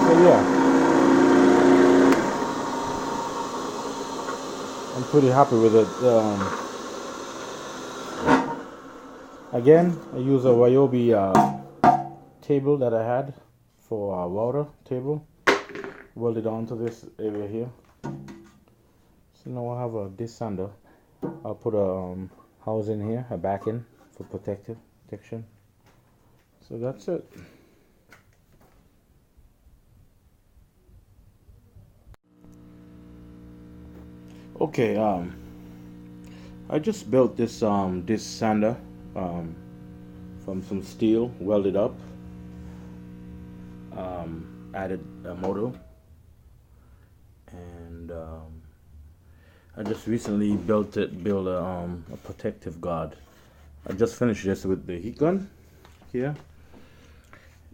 So yeah, I'm pretty happy with it. Again, I use a Ryobi table that I had for water table. Welded onto this area here. So now I have a desander. I'll put a house in here, a back in for protection. So that's it. Okay, I just built this sander from some steel, welded up, added a motor, and I just recently built a protective guard. I just finished this with the heat gun here.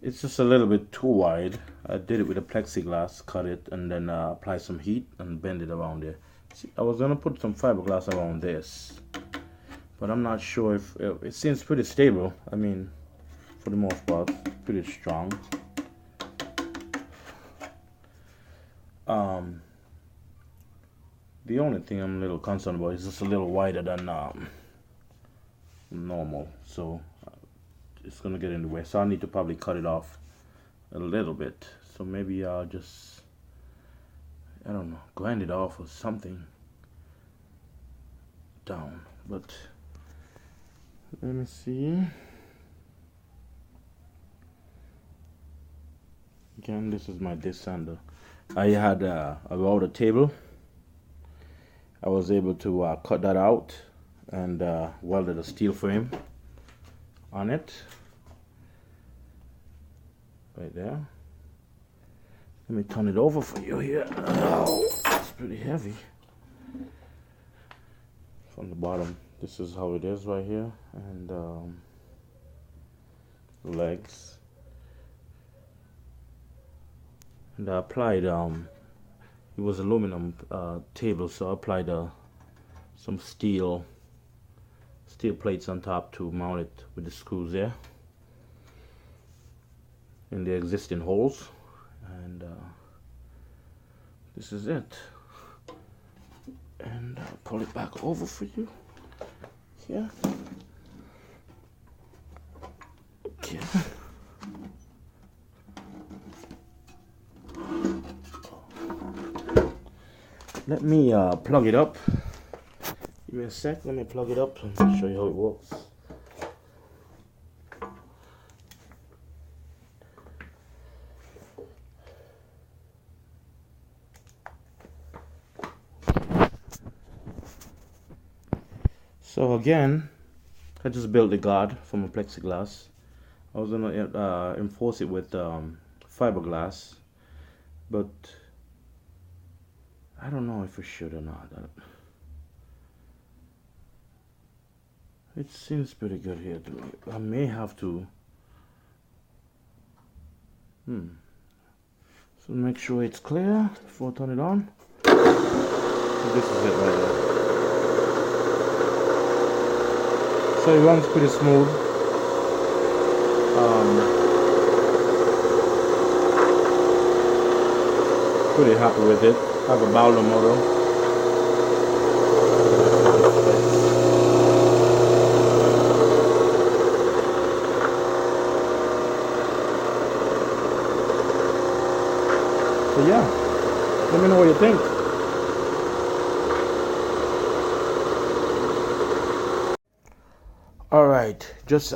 It's just a little bit too wide. I did it with a plexiglass, cut it, and then apply some heat and bend it around there. See, I was gonna put some fiberglass around this, but I'm not sure if it seems pretty stable. I mean, for the most part, pretty strong. The only thing I'm a little concerned about is just a little wider than normal, so it's gonna get in the way. So I need to probably cut it off a little bit. So maybe I'll just, I don't know, grind it off or something down. But let me see. Again, this is my desander. I had a router table. I was able to cut that out and welded a steel frame on it right there. Let me turn it over for you here. Oh, it's pretty heavy. From the bottom, this is how it is right here, and legs. And I applied it was aluminum table, so I applied some steel plates on top to mount it with the screws there in the existing holes, and this is it. And I'll pull it back over for you here. Okay. Let me plug it up. Give me a sec. Let me plug it up and show you how it works. So again, I just built the guard from a plexiglass. I was gonna enforce it with fiberglass, but I don't know if I should or not. It seems pretty good here to me. I may have to. So make sure it's clear before I turn it on. So this is it right there. So it runs pretty smooth. Pretty happy with it. I have a Baldor motor. So yeah, let me know what you think. All right, just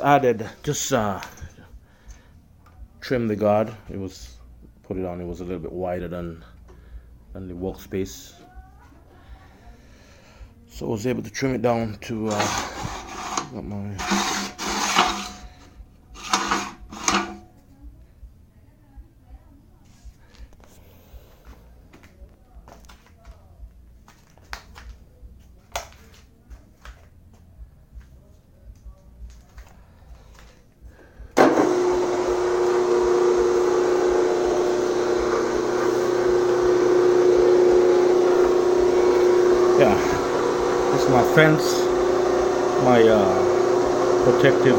trim the guard. Put it on. It was a little bit wider than the workspace, so I was able to trim it down to got my yeah, this is my fence, my protective